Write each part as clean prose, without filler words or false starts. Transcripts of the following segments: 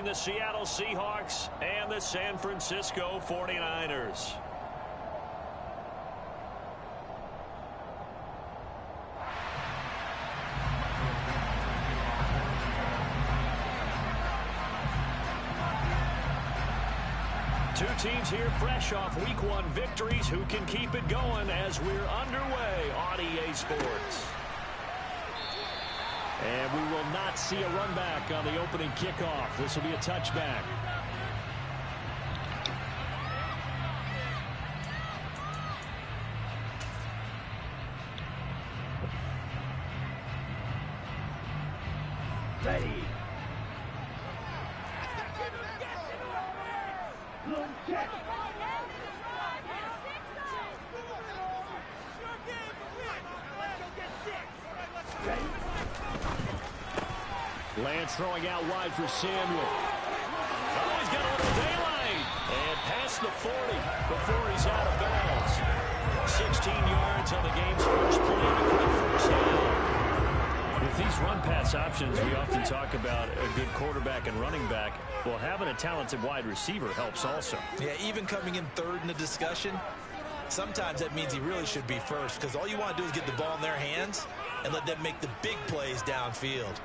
between the Seattle Seahawks and the San Francisco 49ers. Two teams here fresh off Week 1 victories who can keep it going as we're underway on EA Sports. And we will not see a run back on the opening kickoff. This will be a touchback. Ready. Check. Lance throwing out wide for Samuel. Oh, he's got a little daylight. And past the 40 before he's out of bounds. 16 yards on the game's first play to quick first down. With these run-pass options, we often talk about a good quarterback and running back. Well, having a talented wide receiver helps also. Yeah, even coming in third in the discussion, sometimes that means he really should be first, because all you want to do is get the ball in their hands and let them make the big plays downfield.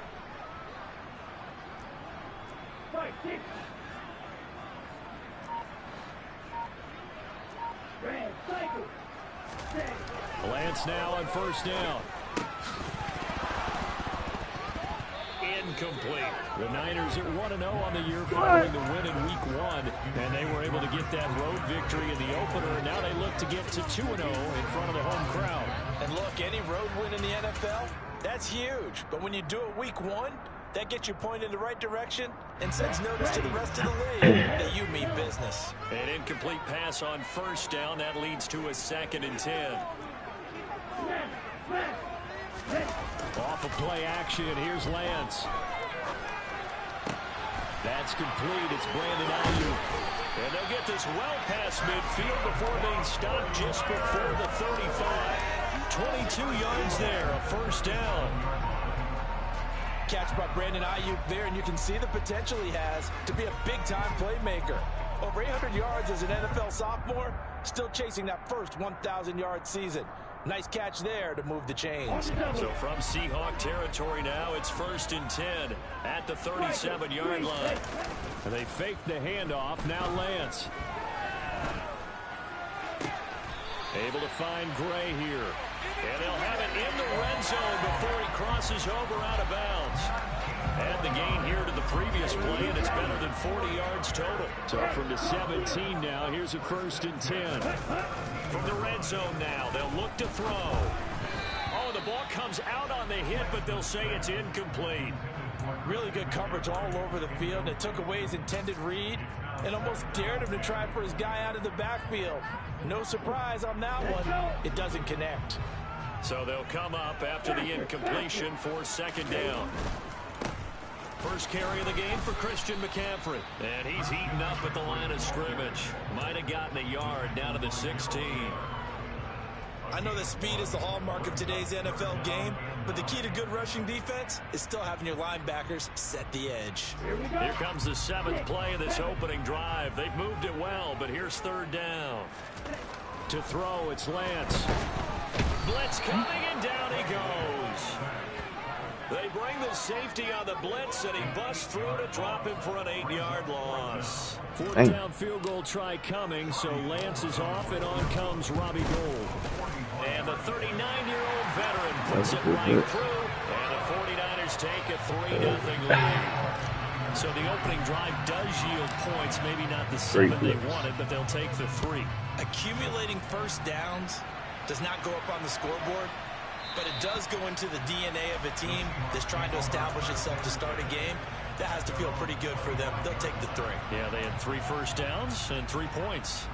Lance now on first down. Incomplete. The Niners at 1-0 on the year following the win in Week 1, and they were able to get that road victory in the opener. Now they look to get to 2-0 in front of the home crowd. And look, any road win in the NFL, that's huge. But when you do it Week 1, that gets you pointed in the right direction and sends notice to the rest of the league that you mean business. An incomplete pass on first down. That leads to a 2nd and 10. Off of play action, here's Lance. That's complete. It's Brandon Ayuk. And they'll get this well past midfield before being stopped just before the 35. 22 yards there, a first down. Catch by Brandon Ayuk there, and you can see the potential he has to be a big-time playmaker. Over 800 yards as an NFL sophomore, still chasing that first 1,000-yard season. Nice catch there to move the chains. So from Seahawk territory now, it's 1st and 10 at the 37-yard line. And they fake the handoff. Now Lance. Able to find Gray here. And they'll have it in the red zone before he crosses over out of bounds. Add the gain here to the previous play, and it's better than 40 yards total. So from the 17 now, here's a 1st and 10. From the red zone now, they'll look to throw. Oh, the ball comes out on the hit, but they'll say it's incomplete. Really good coverage all over the field. They took away his intended read and almost dared him to try for his guy out of the backfield. No surprise on that one. It doesn't connect. So they'll come up after the incompletion for 2nd down. First carry of the game for Christian McCaffrey. And he's eaten up at the line of scrimmage. Might have gotten a yard down to the 16. I know that speed is the hallmark of today's NFL game, but the key to good rushing defense is still having your linebackers set the edge. Here comes the 7th play of this opening drive. They've moved it well, but here's 3rd down. To throw, it's Lance. Blitz coming, and down he goes. They bring the safety on the blitz, and he busts through to drop him for an 8-yard loss. 4th down field goal try coming, so Lance is off, and on comes Robbie Gould. And the 39-year-old veteran puts it right through, and the 49ers take a 3-0 lead. So the opening drive does yield points, maybe not the 7 they wanted, but they'll take the 3. Accumulating first downs does not go up on the scoreboard, but it does go into the DNA of a team that's trying to establish itself to start a game. That has to feel pretty good for them. They'll take the 3. Yeah, they had 3 first downs and 3 points.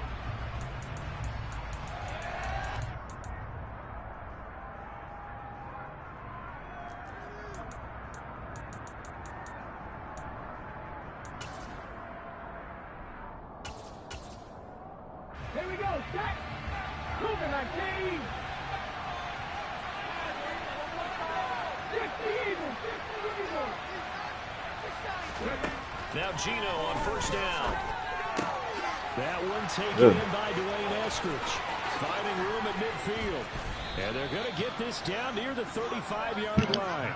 Here we go, set. Moving like Dave. 50 Eagles, 50 Eagles. Now Gino on first down. That one taken in by Dwayne Eskridge. Finding room at midfield. And they're going to get this down near the 35-yard line.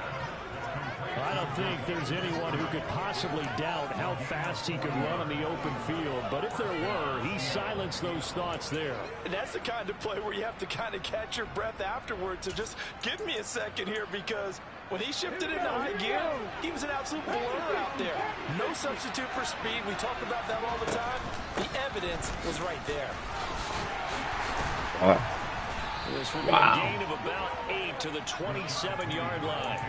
I don't think there's anyone who could possibly doubt how fast he could run on the open field. But if there were, he silenced those thoughts there. And that's the kind of play where you have to kind of catch your breath afterwards. So just give me a second here, because when he shifted into high gear, he was an absolute blur out there. No substitute for speed. We talk about that all the time. The evidence was right there. This will be a gain of about 8 to the 27-yard line.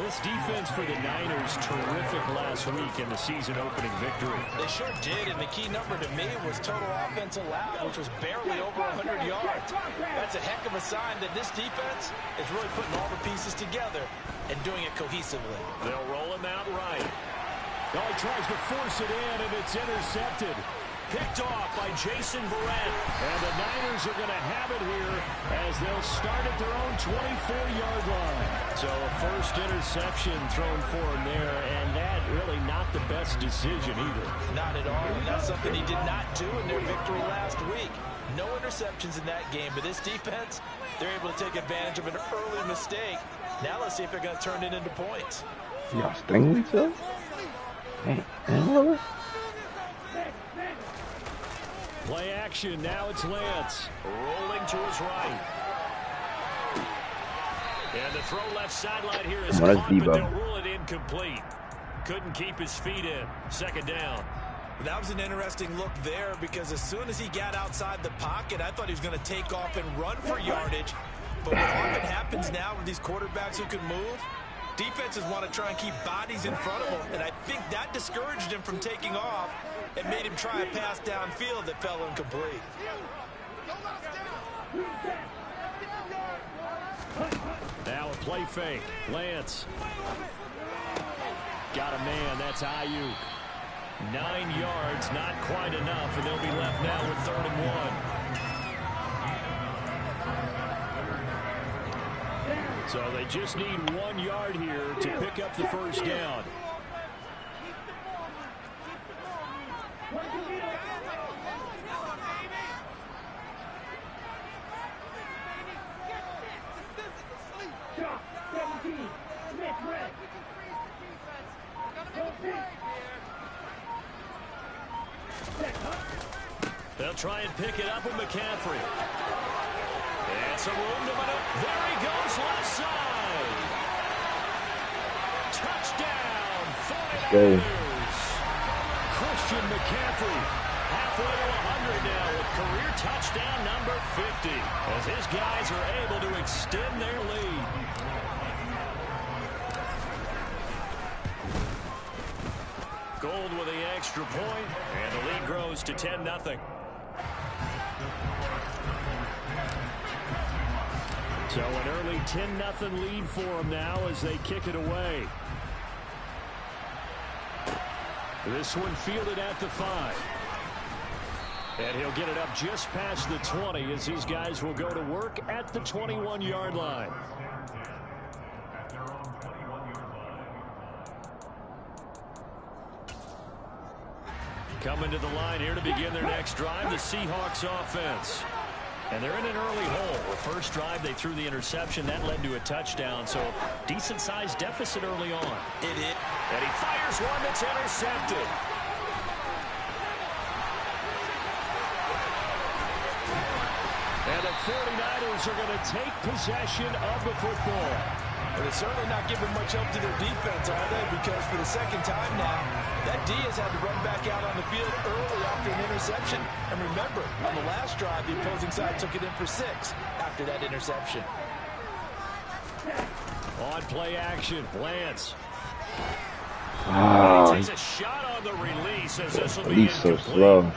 This defense for the Niners, terrific last week in the season-opening victory. They sure did, and the key number to me was total offense allowed, which was barely over 100 yards. That's a heck of a sign that this defense is really putting all the pieces together and doing it cohesively. They'll roll him out right. Oh, he tries to force it in, and it's intercepted. Picked off by Jason Verrett. And the Niners are going to have it here as they'll start at their own 24-yard line. So a first interception thrown for him there, and that really not the best decision either. Not at all, and that's something he did not do in their victory last week. No interceptions in that game, but this defense, they're able to take advantage of an early mistake. Now let's see if they're going to turn it into points. Y'all sting me, so? Hey, Play action, now it's Lance. Rolling to his right. And the throw left sideline here is caught, but they'll rule it incomplete. Couldn't keep his feet in. Second down. That was an interesting look there, because as soon as he got outside the pocket, I thought he was going to take off and run for yardage. But what often happens now with these quarterbacks who can move, defenses want to try and keep bodies in front of them, and I think that discouraged him from taking off and made him try a pass downfield that fell incomplete. Now a play fake. Lance. Got a man. That's Ayuk. 9 yards, not quite enough, and they'll be left now with 3rd and 1. So they just need 1 yard here to pick up the first down. They'll try and pick it up with McCaffrey. And some room to maneuver. There he goes, left side. Touchdown, 49ers. Christian McCaffrey, halfway to 100 now with career touchdown number 50. As his guys are able to extend their lead. Gold with the extra point, and the lead grows to 10-0. So an early 10-0 lead for them now as they kick it away. This one fielded at the 5. And he'll get it up just past the 20 as his guys will go to work at the 21-yard line. Coming to the line here to begin their next drive, the Seahawks offense. And they're in an early hole. The first drive, they threw the interception. That led to a touchdown, so decent-sized deficit early on. It is. And he fires one that's intercepted. And the 49ers are going to take possession of the football. But they're certainly not giving much help to their defense, are they? Because for the second time now, that D has had to run back out on the field early after an interception. And remember, on the last drive, the opposing side took it in for 6 after that interception. On play action, Lance. Oh, He takes a shot on the release as this will be he's so incomplete. slow.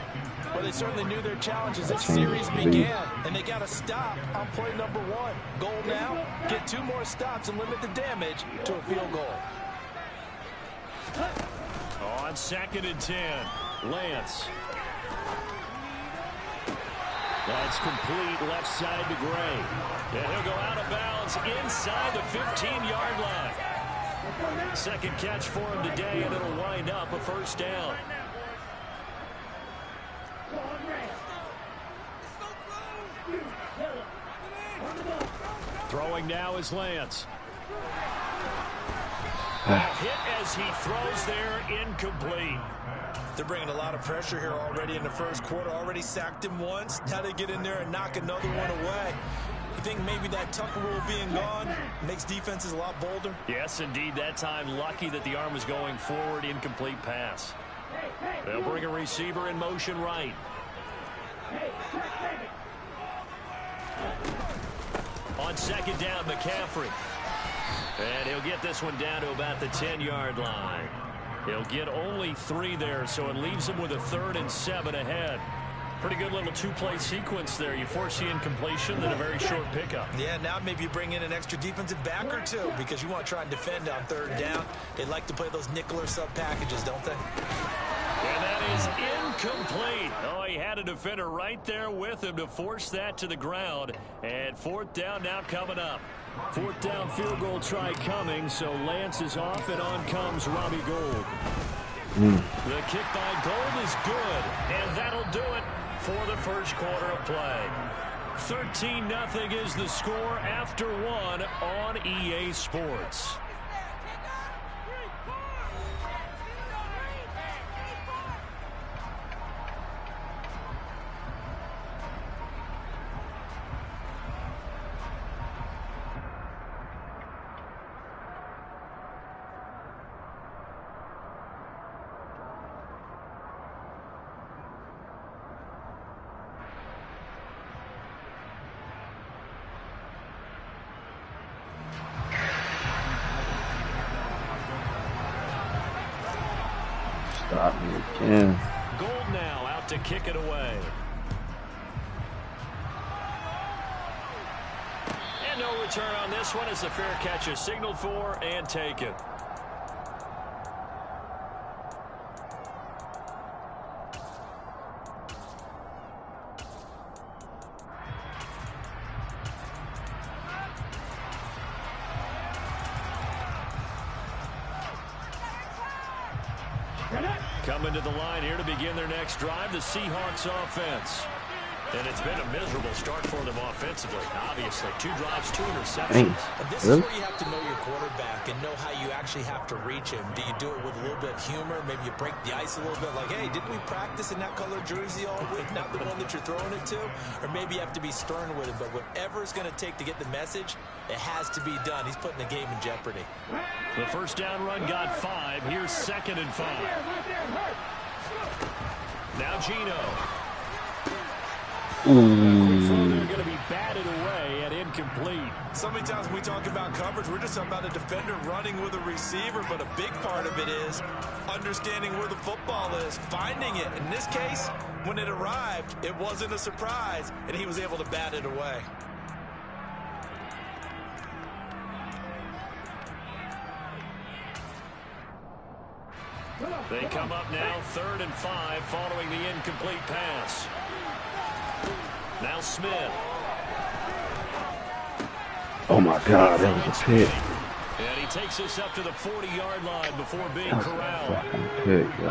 Well, they certainly knew their challenge as this series began, and they got to stop on play number 1. Goal now, get 2 more stops and limit the damage to a field goal. On 2nd and 10, Lance. That's complete left side to Gray. And he'll go out of bounds inside the 15-yard line. Second catch for him today, and it'll wind up a first down. Throwing now is Lance. Hit as he throws there, incomplete. They're bringing a lot of pressure here already in the first quarter. Already sacked him once. Now they get in there and knock another one away. You think maybe that tuck rule being gone makes defenses a lot bolder? Yes, indeed. That time, lucky that the arm was going forward. Incomplete pass. They'll bring a receiver in motion right. On second down, McCaffrey. And he'll get this one down to about the 10-yard line. He'll get only 3 there, so it leaves him with a 3rd and 7 ahead. Pretty good little 2-play sequence there. You force the incompletion, then a very short pickup. Yeah, now maybe you bring in an extra defensive back or 2 because you want to try and defend on 3rd down. They like to play those nickel or sub packages, don't they? And that is incomplete. Oh, he had a defender right there with him to force that to the ground. And 4th down now coming up. 4th down field goal try coming, so Lance is off, and on comes Robbie Gould. The kick by Gould is good, and that'll do it for the first quarter of play. 13-0 is the score after 1 on EA Sports. Stop me again. Gould now out to kick it away. And no return on this one as the fair catch is signaled for and taken. Coming to the line here to begin their next drive, the Seahawks offense. And it's been a miserable start for them offensively. Obviously, 2 drives, 2 interceptions. And this is where you have to know your quarterback and know how you actually have to reach him. Do you do it with a little bit of humor? Maybe you break the ice a little bit like, hey, didn't we practice in that color jersey all week? Not the one that you're throwing it to? Or maybe you have to be stern with him. But whatever it's going to take to get the message, it has to be done. He's putting the game in jeopardy. The first down run got 5. Here's 2nd and 5. Now Gino. They're going to be batted away and incomplete. So many times when we talk about coverage, we're just talking about a defender running with a receiver, but a big part of it is understanding where the football is, finding it. In this case, when it arrived, it wasn't a surprise, and he was able to bat it away. They come up now 3rd and 5 following the incomplete pass. Now Smith. Oh my God, that was a pick. And he takes us up to the 40-yard line before being That was corralled. a fucking pick, yo.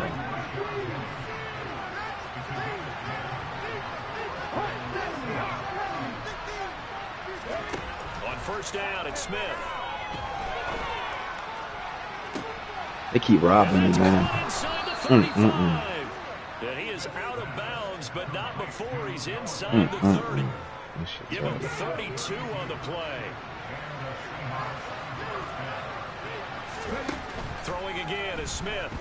On first down, it's Smith. They keep robbing me, man. Inside the 35. And he is out of bounds, but not before he's inside the 30. Give him 32 on the play. Throwing again is Smith.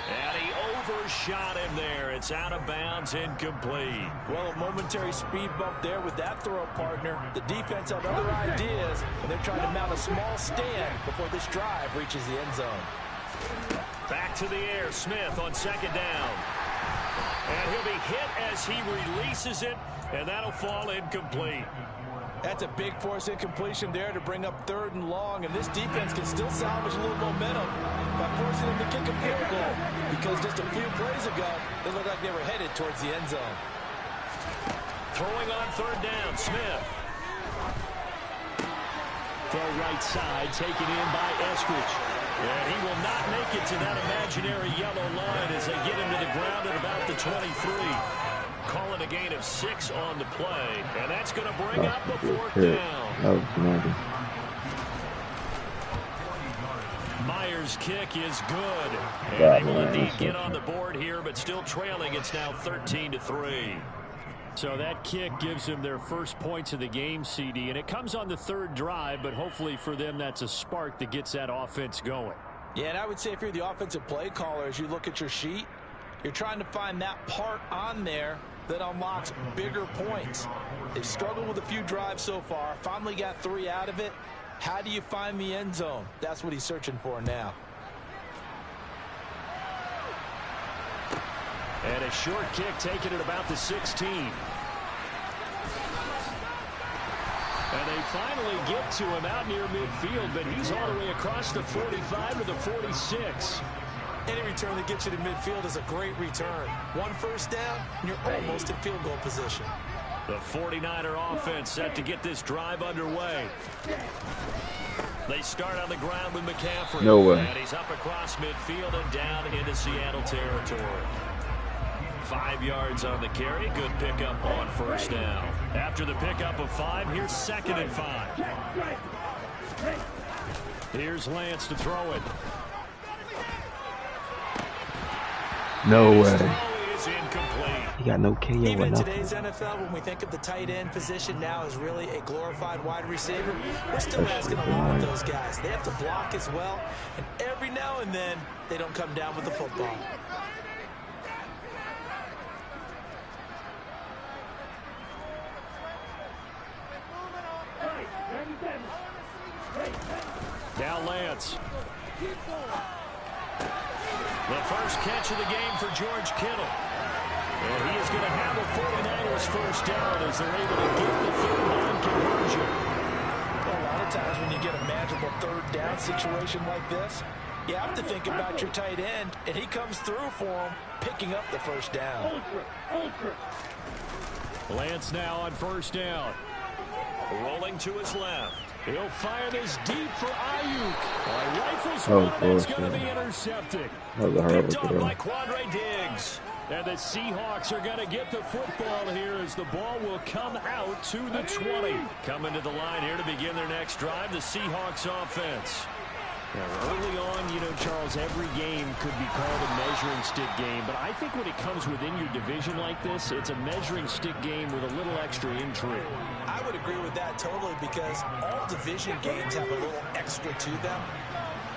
And he overshot him there. It's out of bounds, incomplete. Well, a momentary speed bump there with that throw partner. The defense had other ideas, and they're trying to mount a small stand before this drive reaches the end zone. Back to the air, Smith on second down. And he'll be hit as he releases it, and that'll fall incomplete. That's a big force incompletion there to bring up 3rd and long, and this defense can still salvage a little momentum by forcing them to kick a field goal, because just a few plays ago, they looked like they were headed towards the end zone. Throwing on 3rd down, Smith. throw right side, taken in by Eskridge. And he will not make it to that imaginary yellow line as they get him to the ground at about the 23. Calling a gain of 6 on the play. And that's going to bring up a 4th down. Myers' kick is good. And they will indeed get on the board here, but still trailing. It's now 13-3. So that kick gives them their first points of the game, CD, and it comes on the 3rd drive, but hopefully for them that's a spark that gets that offense going. Yeah, and I would say if you're the offensive play caller, as you look at your sheet, you're trying to find that part on there that unlocks bigger points. They've struggled with a few drives so far, finally got 3 out of it. How do you find the end zone? That's what he's searching for now. And a short kick taken at about the 16. And they finally get to him out near midfield, but he's all the way across the 45 to the 46. Any return that gets you to midfield is a great return. 1 first down, and you're almost in field goal position. The 49er offense set to get this drive underway. They start on the ground with McCaffrey. No way. And he's up across midfield and down into Seattle territory. 5 yards on the carry. Good pickup on first down. After the pickup of 5, here's 2nd and 5. Here's Lance to throw it. No way. His throw is incomplete. He got no KO. Even in today's NFL, when we think of the tight end position now as really a glorified wide receiver, we're still asking a lot of those guys. They have to block as well, and every now and then they don't come down with the football. Now Lance. The first catch of the game for George Kittle. And he is going to have a 49ers first down as they're able to get the 3rd down conversion. A lot of times when you get a manageable 3rd down situation like this, you have to think about your tight end, and he comes through for him, picking up the first down. Lance now on first down. Rolling to his left. He'll fire this deep for Ayuk. A rifle's one, and it's going to be intercepted. Picked off by Quandre Diggs. And the Seahawks are going to get the football here as the ball will come out to the 20. Coming to the line here to begin their next drive, the Seahawks offense. Now, early on, you know, Charles, every game could be called a measuring stick game. But I think when it comes within your division like this, it's a measuring stick game with a little extra intrigue. I would agree with that totally because all division games have a little extra to them.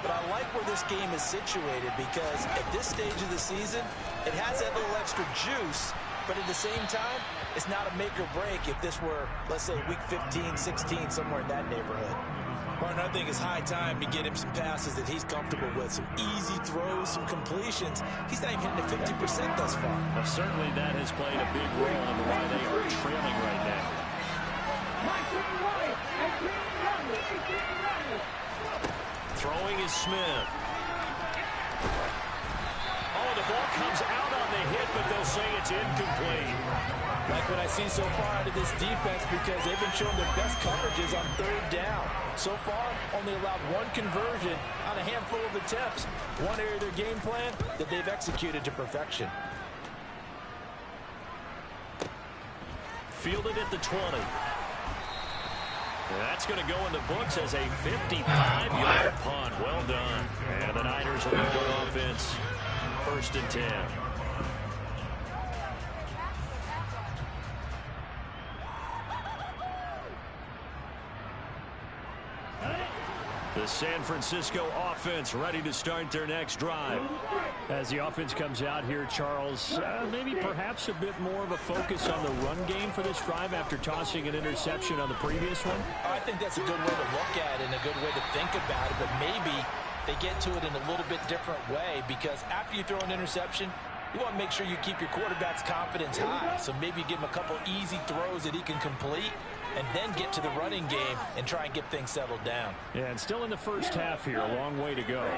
But I like where this game is situated because at this stage of the season, it has that little extra juice. But at the same time, it's not a make or break if this were, let's say, week 15, 16, somewhere in that neighborhood. Martin, I think it's high time to get him some passes that he's comfortable with, some easy throws, some completions. He's not even hitting the 50% thus far. Well, certainly that has played a big role in why they are trailing right now. Throwing is Smith. Oh, the ball comes out on the hit, but they'll say it's incomplete. Like what I see so far out of this defense because they've been showing their best coverages on 3rd down. So far, only allowed 1 conversion on a handful of attempts. One area of their game plan that they've executed to perfection. Fielded at the 20. That's going to go in the books as a 55-yard punt. Well done. And the Niners will go offense. 1st and 10. The San Francisco offense ready to start their next drive. As the offense comes out here, Charles, maybe perhaps a bit more of a focus on the run game for this drive after tossing an interception on the previous one? I think that's a good way to look at it and a good way to think about it, but maybe they get to it in a little bit different way because after you throw an interception, you want to make sure you keep your quarterback's confidence high. So maybe you give him a couple easy throws that he can complete and then get to the running game and try and get things settled down. Yeah, and still in the first half here, a long way to go.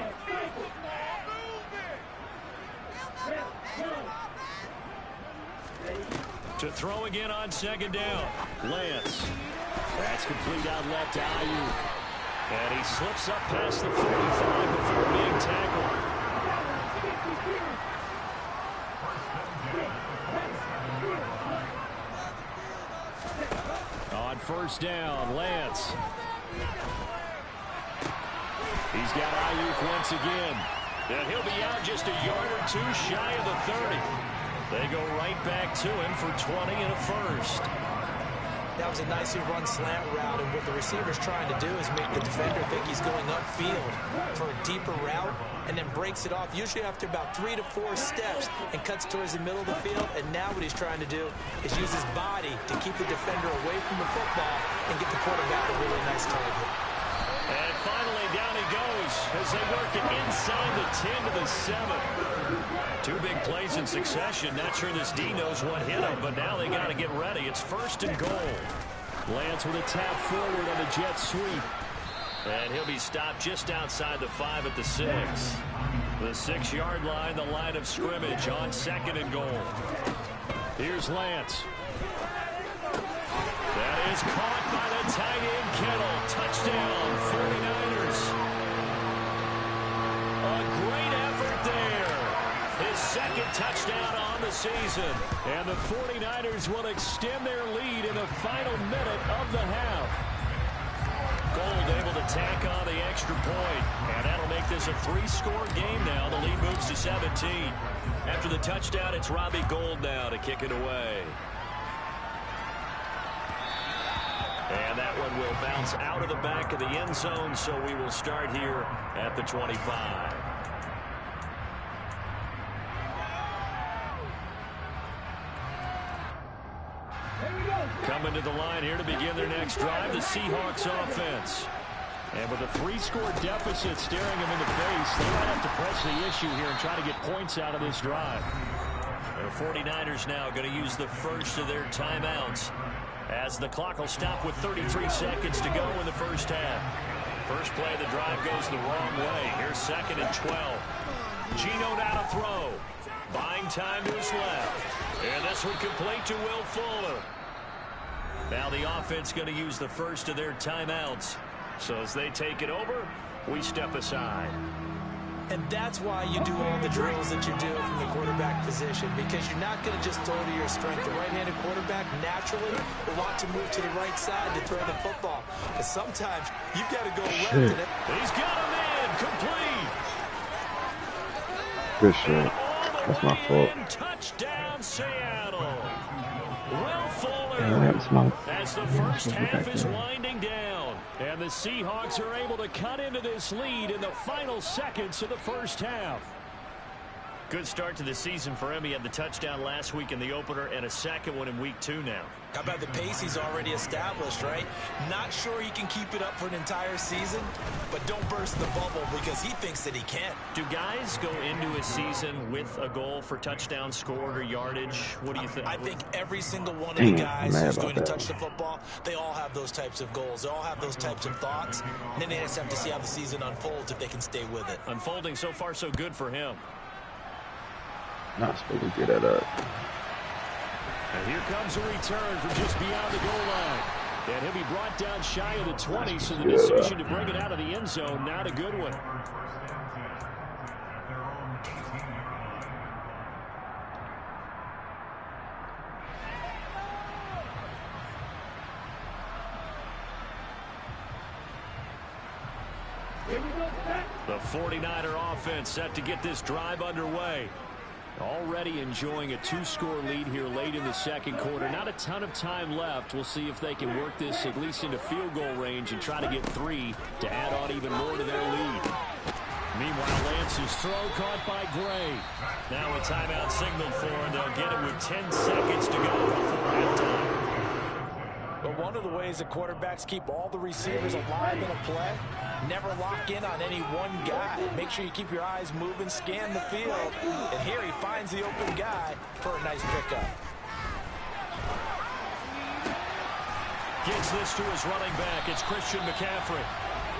To throw again on 2nd down. Lance. That's complete out left to Ayuk. And he slips up past the 45 before being tackled. On first down, Lance. He's got Ayuk once again. And he'll be out just a yard or two shy of the 30. They go right back to him for 20 and a first. That was a nicely run slant route, and what the receiver's trying to do is make the defender think he's going upfield for a deeper route, and then breaks it off, usually after about 3 to 4 steps, and cuts towards the middle of the field. And now what he's trying to do is use his body to keep the defender away from the football and get the quarterback a really nice target. And finally, down he goes as they work it inside the 10 to the 7. 2 big plays in succession. Not sure this D knows what hit him, but now they got to get ready. It's first and goal. Lance with a tap forward on the jet sweep. And he'll be stopped just outside the 5 at the 6. The 6-yard line, the line of scrimmage on second and goal. Here's Lance. That is caught by the tight end Kittle. Touchdown, 49ers. A great effort there. His second touchdown on the season. And the 49ers will extend their lead in the final minute of the half. Gold able to tack on the extra point. And that'll make this a 3-score game now. The lead moves to 17. After the touchdown, it's Robbie Gould now to kick it away. And that one will bounce out of the back of the end zone, so we will start here at the 25. Coming to the line here to begin their next drive, the Seahawks offense. And with a 3-score deficit staring them in the face, they might have to press the issue here and try to get points out of this drive. The 49ers now going to use the first of their timeouts, as the clock will stop with 33 seconds to go in the first half. First play of the drive goes the wrong way. Here's second and 12. Geno now to throw. Buying time to his left. And this one complete to Will Fuller. Now the offense going to use the first of their timeouts. So as they take it over, we step aside. And that's why you do all the drills that you do from the quarterback position, because you're not going to just throw to your strength. The right-handed quarterback naturally will want to move to the right side to throw the football. But sometimes you've got to go left. And he's got him in, complete. Good shot. That's my fault. Touchdown, Seattle. Will Fuller, as the first half is winding down. And the Seahawks are able to cut into this lead in the final seconds of the first half. Good start to the season for him. He had the touchdown last week in the opener and a second one in week 2 now. How about the pace he's already established, right? Not sure he can keep it up for an entire season, but don't burst the bubble because he thinks that he can. Do guys go into a season with a goal for touchdown scored or yardage? What do you think? I think every single one of the guys who's going to touch the football, they all have those types of goals. They all have those types of thoughts. And then they just have to see how the season unfolds if they can stay with it. Unfolding so far so good for him. Not supposed to get that up. And here comes a return from just beyond the goal line. And he'll be brought down shy of the 20, so the decision to bring it out of the end zone, not a good one. The 49er offense set to get this drive underway. Already enjoying a 2-score lead here late in the second quarter. Not a ton of time left. We'll see if they can work this at least into field goal range and try to get 3 to add on even more to their lead. Meanwhile, Lance's throw caught by Gray. Now a timeout signaled for, and they'll get it with 10 seconds to go before halftime. But one of the ways that quarterbacks keep all the receivers alive in a play, never lock in on any one guy. Make sure you keep your eyes moving, scan the field. And here he finds the open guy for a nice pickup. Gives this to his running back. It's Christian McCaffrey.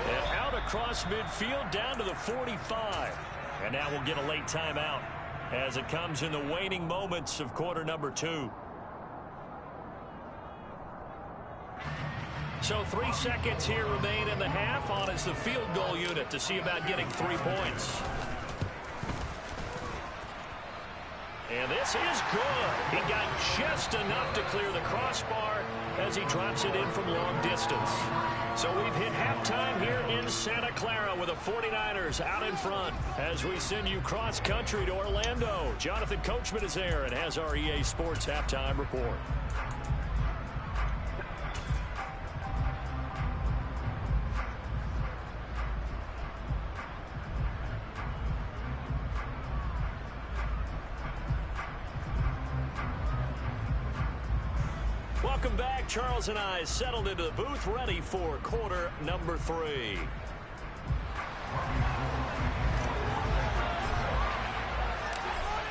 And out across midfield down to the 45. And now we'll get a late timeout as it comes in the waning moments of quarter number 2. So 3 seconds here remain in the half. On is the field goal unit to see about getting 3 points. And this is good. He got just enough to clear the crossbar as he drops it in from long distance. So we've hit halftime here in Santa Clara with the 49ers out in front as we send you cross country to Orlando. Jonathan Coachman is there and has our EA Sports halftime report. Welcome back. Charles and I settled into the booth, ready for quarter number 3.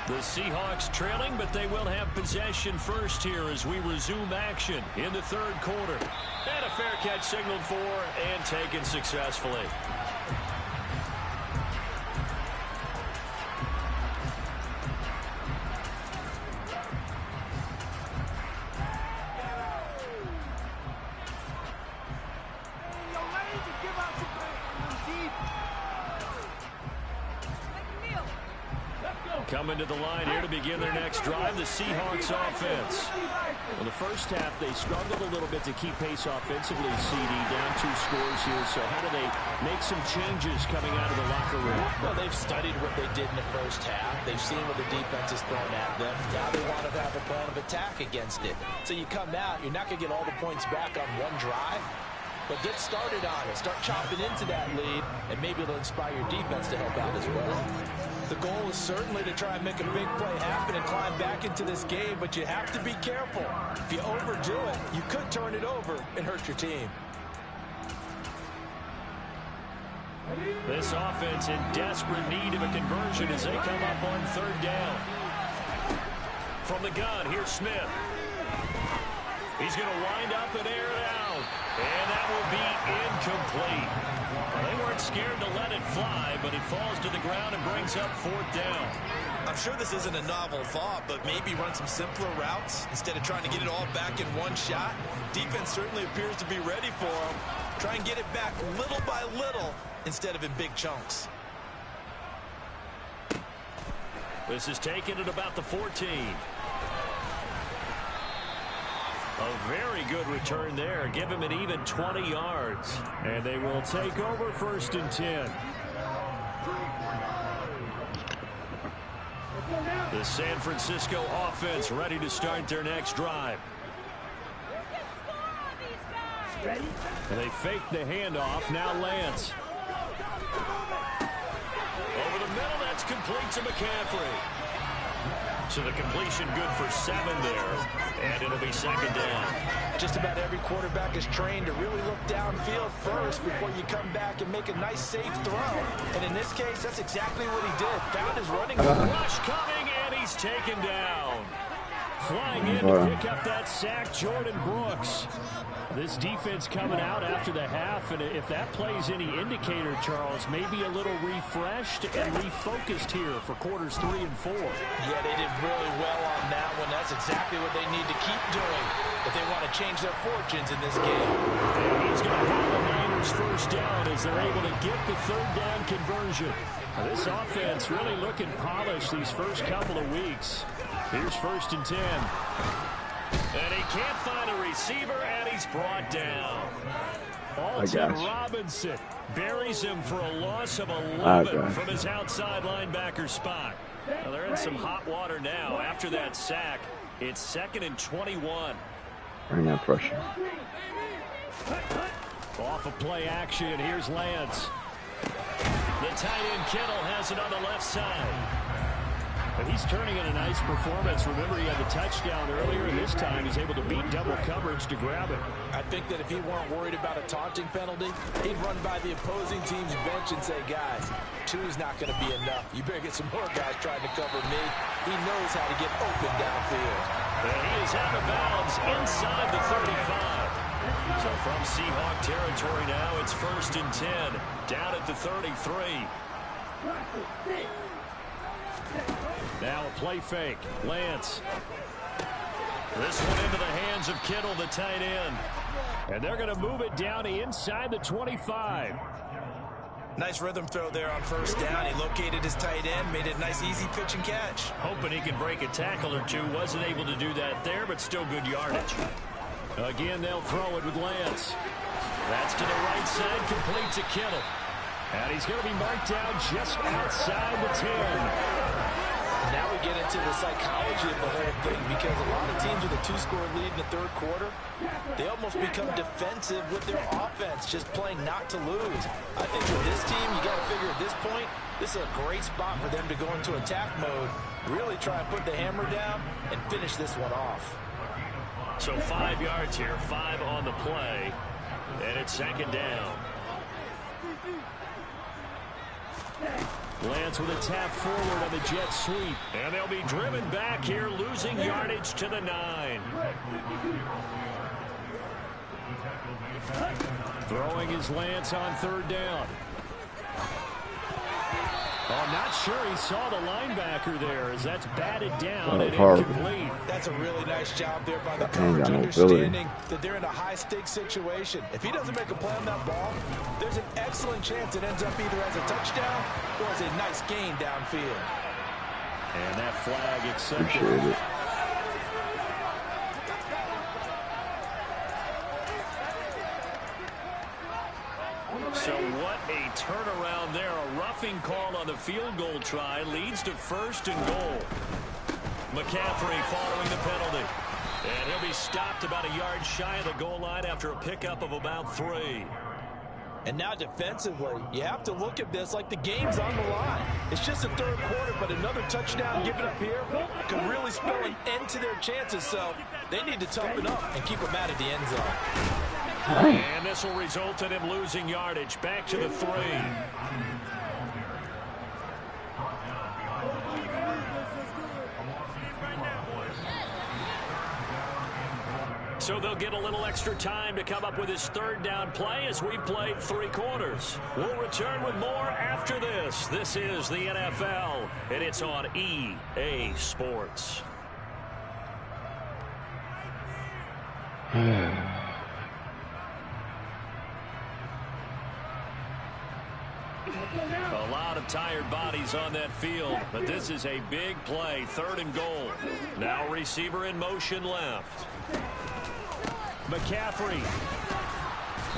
The Seahawks trailing, but they will have possession first here as we resume action in the third quarter. And a fair catch signaled for and taken successfully. Coming to the line here to begin their next drive, the Seahawks offense. Well, the first half, they struggled a little bit to keep pace offensively, CD, down 2 scores here. So how do they make some changes coming out of the locker room? Well, they've studied what they did in the first half. They've seen what the defense has thrown at them. Now they want to have a plan of attack against it. So you come out, you're not going to get all the points back on one drive, but get started on it. Start chopping into that lead, and maybe it'll inspire your defense to help out as well. The goal is certainly to try and make a big play happen and climb back into this game, but you have to be careful. If you overdo it, you could turn it over and hurt your team. This offense in desperate need of a conversion as they come up on third down. From the gun, here's Smith. He's going to wind up and air it out. And that will be incomplete. They weren't scared to let it fly, but it falls to the ground and brings up 4th down. I'm sure this isn't a novel thought, but maybe run some simpler routes instead of trying to get it all back in one shot. Defense certainly appears to be ready for them. Try and get it back little by little instead of in big chunks. This is taken at about the 14. A very good return there. Give him an even 20 yards. And they will take over 1st and 10. The San Francisco offense ready to start their next drive. They fake the handoff. Now Lance. Over the middle, that's complete to McCaffrey. So the completion good for 7 there. And it'll be 2nd down. Just about every quarterback is trained to really look downfield first before you come back and make a nice, safe throw. And in this case, that's exactly what he did. Found his running rush coming, and he's taken down. Flying in to pick up that sack, Jordan Brooks. This defense coming out after the half, and if that plays any indicator, Charles, maybe a little refreshed and refocused here for quarters 3 and 4. Yeah, they did really well on that one. That's exactly what they need to keep doing if they want to change their fortunes in this game. And he's going to have the Niners 1st down as they're able to get the 3rd down conversion. Now, this offense really looking polished these first couple of weeks. Here's 1st and 10. And he can't find a receiver, and he's brought down. Alton Robinson buries him for a loss of 11 from his outside linebacker spot. Well, they're in some hot water now after that sack. It's 2nd and 21. Bring that pressure. Off of play action, here's Lance. The tight end Kittle has it on the left side. But he's turning in a nice performance. Remember, he had the touchdown earlier, and this time he's able to beat double coverage to grab it. I think that if he weren't worried about a taunting penalty, he'd run by the opposing team's bench and say, guys, 2 is not going to be enough. You better get some more guys trying to cover me. He knows how to get open downfield. And he is out of bounds inside the 35. So from Seahawk territory now, it's 1st and 10. Down at the 33. Now a play fake. Lance. This one into the hands of Kittle, the tight end. And they're going to move it down inside the 25. Nice rhythm throw there on first down. He located his tight end, made it a nice easy pitch and catch. Hoping he can break a tackle or two. Wasn't able to do that there, but still good yardage. Again, they'll throw it with Lance. That's to the right side, complete to Kittle. And he's going to be marked down just outside the 10. Now we get into the psychology of the whole thing, because a lot of teams with a 2-score lead in the third quarter, they almost become defensive with their offense, just playing not to lose. I think with this team, you got to figure at this point, this is a great spot for them to go into attack mode, really try and put the hammer down and finish this one off. So 5 yards here, 5 on the play, and it's second down. Lance with a tap forward on the jet sweep. And they'll be driven back here, losing yardage to the 9. Throwing is Lance on third down. Oh, not sure he saw the linebacker there, as that's batted down and incomplete. That's a really nice job there by the coach, understanding that they're in a high-stakes situation. If he doesn't make a play on that ball, there's an excellent chance it ends up either as a touchdown or as a nice gain downfield. And that flag accepted. Appreciate it. So what a turnaround there. A roughing call on the field goal try leads to first and goal. McCaffrey following the penalty. And he'll be stopped about a yard shy of the goal line after a pickup of about 3. And now defensively, you have to look at this like the game's on the line. It's just the third quarter, but another touchdown given up here could really spell an end to their chances. So they need to toughen up and keep them out of the end zone. And this will result in him losing yardage. Back to the 3. So they'll get a little extra time to come up with his third down play as we've played 3 quarters. We'll return with more after this. This is the NFL, and it's on EA Sports. A lot of tired bodies on that field, but this is a big play, 3rd and goal. Now receiver in motion left. McCaffrey.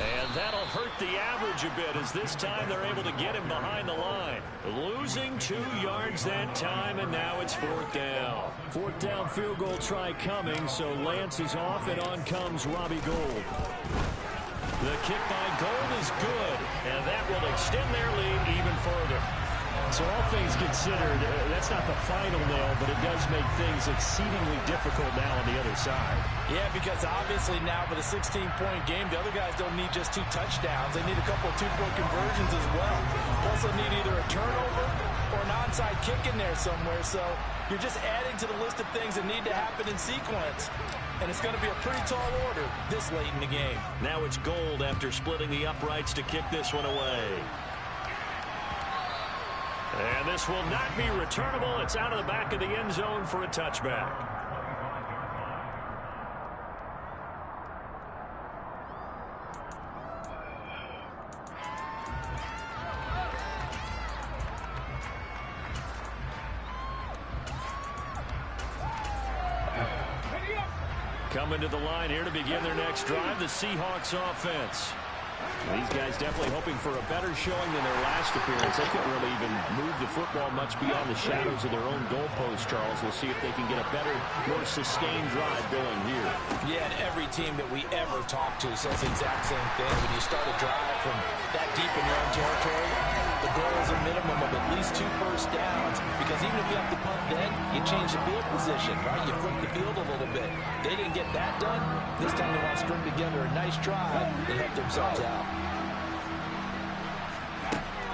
And that'll hurt the average a bit, as this time they're able to get him behind the line. Losing 2 yards that time, and now it's 4th down. 4th down field goal try coming, so Lance is off, and on comes Robbie Gould. The kick by Gould is good, and that will extend their lead even further. So all things considered, that's not the final nail, but it does make things exceedingly difficult now on the other side. Yeah, because obviously now with a 16-point game, the other guys don't need just 2 touchdowns. They need a couple of 2-point conversions as well. Plus they'll need either a turnover or an onside kick in there somewhere. So you're just adding to the list of things that need to happen in sequence. And it's going to be a pretty tall order this late in the game. Now it's Gould after splitting the uprights to kick this one away. And this will not be returnable. It's out of the back of the end zone for a touchback. Coming to the line here to begin their next drive, the Seahawks offense. These guys definitely hoping for a better showing than their last appearance. They couldn't really even move the football much beyond the shadows of their own goalpost, Charles. We'll see if they can get a better, more sustained drive going here. Yeah, and every team that we ever talk to says the exact same thing. When you start a drive from that deep in your own territory, the goal is a minimum of at least 2 first downs, because even if you have to punt then, you change the field position, right? You flip the field a little bit. They didn't get that done. This time they want to string together a nice drive and help themselves out.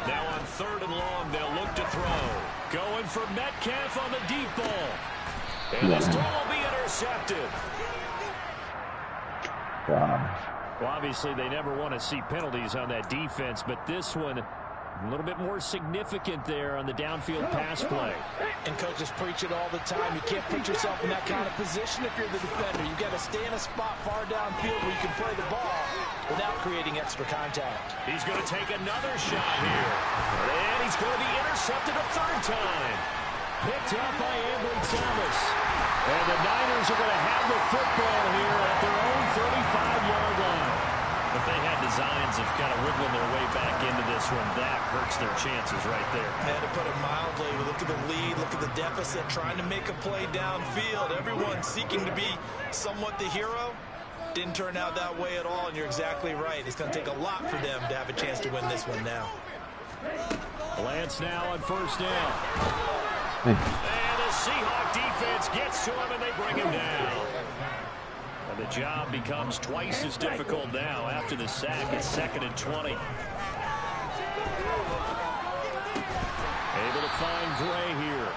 Now on 3rd and long, they'll look to throw. Going for Metcalf on the deep ball. And this ball will be intercepted. God. Well, obviously they never want to see penalties on that defense, but this one A little bit more significant there on the downfield pass play. And coaches preach it all the time. You can't put yourself in that kind of position if you're the defender. You've got to stay in a spot far downfield where you can play the ball without creating extra contact. He's going to take another shot here. And he's going to be intercepted a third time. Picked up by Ambry Thomas. And the Niners are going to have the football here at their own 35-yard line. If they had designs of kind of wiggling their way back into this one, that hurts their chances right there. Had to put it mildly. Look at the lead, look at the deficit, trying to make a play downfield. Everyone seeking to be somewhat the hero. Didn't turn out that way at all, and you're exactly right. It's going to take a lot for them to have a chance to win this one now. Lance now on first down. And the Seahawk defense gets to him, and they bring him down. And the job becomes twice as difficult now after the sack. It's 2nd and 20. Able to find Gray here.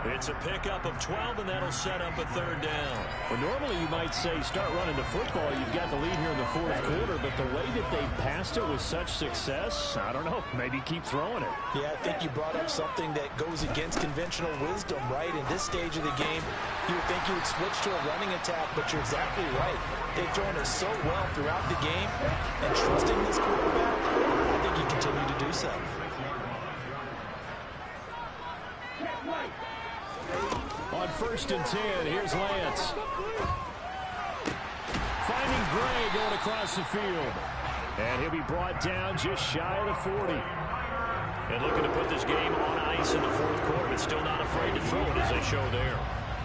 It's a pickup of 12, and that'll set up a third down. Well, normally you might say start running the football. You've got the lead here in the fourth quarter, but the way that they passed it with such success, I don't know, maybe keep throwing it. Yeah, I think you brought up something that goes against conventional wisdom, right? In this stage of the game, you would think you would switch to a running attack, but you're exactly right. They've thrown it so well throughout the game, and trusting this quarterback, I think you continue to do so. On 1st and 10, here's Lance. Finding Gray going across the field. And he'll be brought down just shy of the 40. And looking to put this game on ice in the fourth quarter, but still not afraid to throw it as they show there.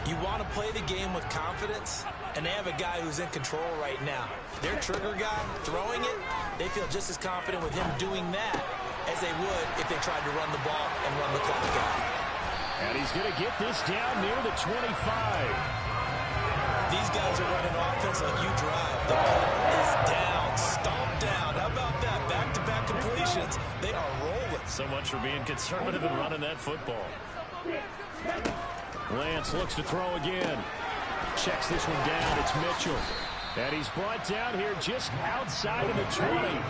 You want to play the game with confidence, and they have a guy who's in control right now. Their trigger guy throwing it, they feel just as confident with him doing that as they would if they tried to run the ball and run the clock out. And he's going to get this down near the 25. These guys are running offense like you drive. The ball is down, stomped down. How about that? Back-to-back completions. They are rolling. So much for being conservative and running that football. Lance looks to throw again. Checks this one down. It's Mitchell. And he's brought down here just outside of the 20.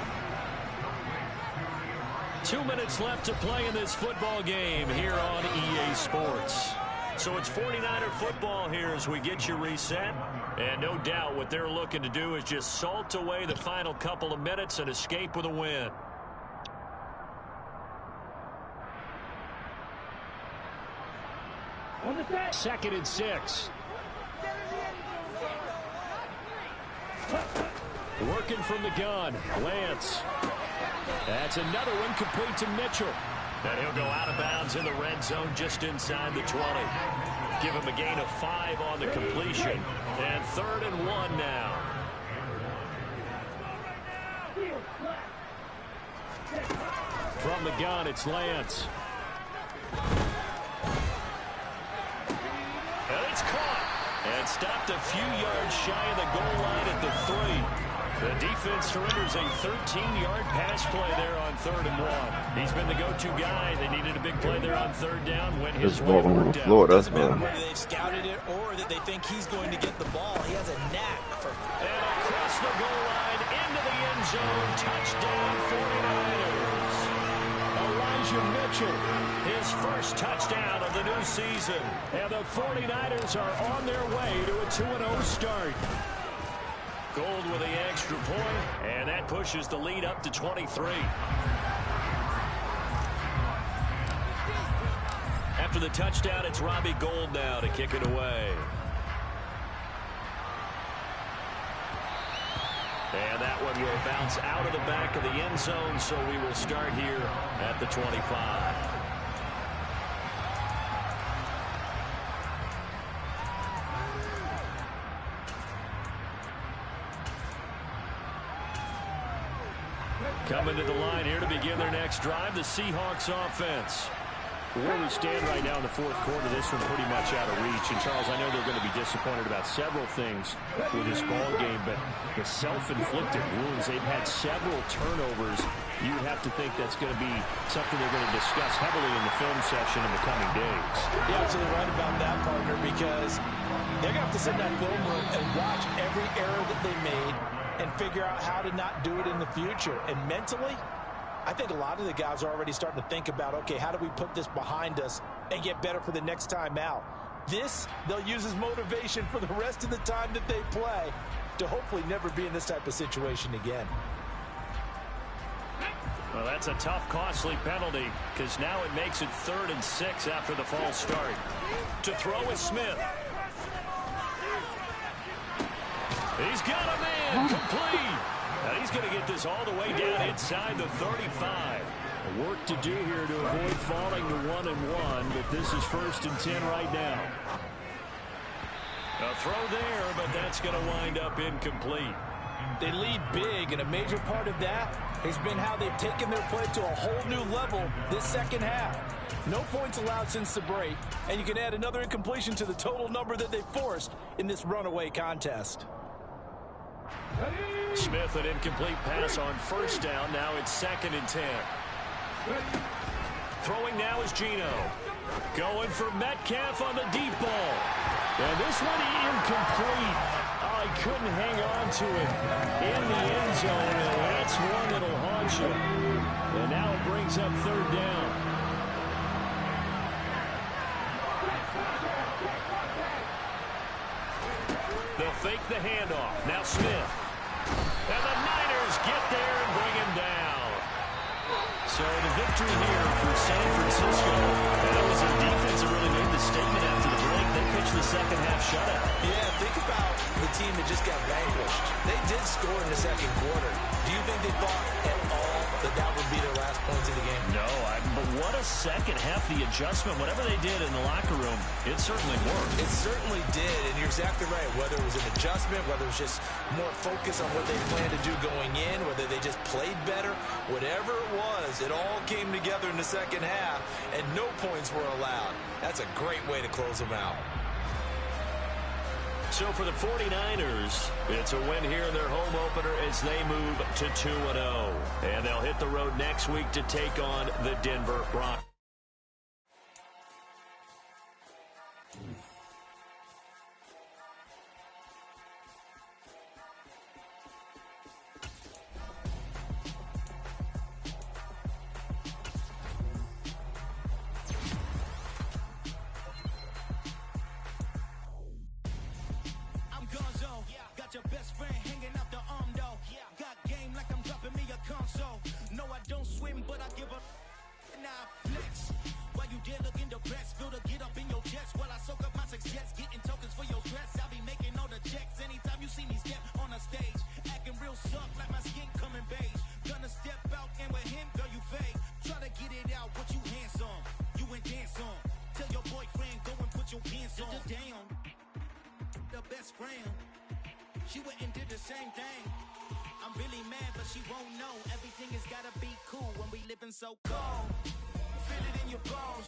2 minutes left to play in this football game here on EA Sports. So it's 49er football here as we get you reset. And no doubt what they're looking to do is just salt away the final couple of minutes and escape with a win. On the set. 2nd and 6. Working from the gun. Lance. That's another one complete to Mitchell. And he'll go out of bounds in the red zone just inside the 20. Give him a gain of 5 on the completion. And 3rd and 1 now. From the gun, it's Lance. And it's caught. And stopped a few yards shy of the goal line at the 3. The defense surrenders a 13-yard pass play there on 3rd and 1. He's been the go-to guy. They needed a big play there on 3rd down. Went his way, worked out. Doesn't matter whether they've scouted it or that they think he's going to get the ball. He has a knack for. And across the goal line into the end zone. Touchdown 49ers. Elijah Mitchell, his first touchdown of the new season. And the 49ers are on their way to a 2-0 start. Gold with the extra point, and that pushes the lead up to 23. After the touchdown, it's Robbie Gould now to kick it away. And that one will bounce out of the back of the end zone, so we will start here at the 25. Coming to the line here to begin their next drive, the Seahawks offense. Where we stand right now in the fourth quarter, this one pretty much out of reach. And, Charles, I know they're going to be disappointed about several things with this ball game, but the self-inflicted wounds, they've had several turnovers. You have to think that's going to be something they're going to discuss heavily in the film session in the coming days. You're absolutely right about that, partner, because they're going to have to sit in that film room and watch every error that they made and figure out how to not do it in the future. And mentally, I think a lot of the guys are already starting to think about, okay, how do we put this behind us and get better for the next time out? This, they'll use as motivation for the rest of the time that they play to hopefully never be in this type of situation again. Well, that's a tough, costly penalty because now it makes it 3rd and 6 after the false start. To throw is Smith. He's got a man complete. Now he's going to get this all the way down inside the 35. Work to do here to avoid falling to 1-1, but this is 1st and 10 right now. A throw there, but that's going to wind up incomplete. They lead big, and a major part of that has been how they've taken their play to a whole new level this second half. No points allowed since the break, and you can add another incompletion to the total number that they forced in this runaway contest. Smith, an incomplete pass on 1st down. Now it's 2nd and 10. Throwing now is Geno. Going for Metcalf on the deep ball. And this one incomplete. Oh, he couldn't hang on to it in the end zone, and that's one that'll haunt you. And now it brings up 3rd down. They'll fake the handoff. Now Smith. And the Niners get there and bring him down. So the victory here for San Francisco. And it was a defense that really made the statement after the break. They pitched the second half shutout. Yeah, think about the team that just got vanquished. They did score in the second quarter. Do you think they thought at all that that would be their last points of the game? No, but what a second half. The adjustment, whatever they did in the locker room, it certainly worked. It certainly did, and you're exactly right. Whether it was an adjustment, whether it was just more focus on what they planned to do going in, whether they just played better, whatever it was, it all came together in the second half, and no points were allowed. That's a great way to close them out. So for the 49ers, it's a win here in their home opener as they move to 2-0. And they'll hit the road next week to take on the Denver Broncos. Your best friend hanging out the arm though. Got game like I'm dropping me a console. No, I don't swim, but I give a nah flex. While you there looking depressed, feel to get up in your chest while I soak up my success, getting tokens for your stress. I'll be making all the checks anytime you see me step on a stage, acting real suck like my skin coming beige. Gonna step out and with him, girl, you fake. Try to get it out, what you handsome, you and dance on. Tell your boyfriend go and put your pants on. Down, the best friend. She went and did the same thing. I'm really mad, but she won't know. Everything has gotta be cool when we living so cold. Feel it in your bones.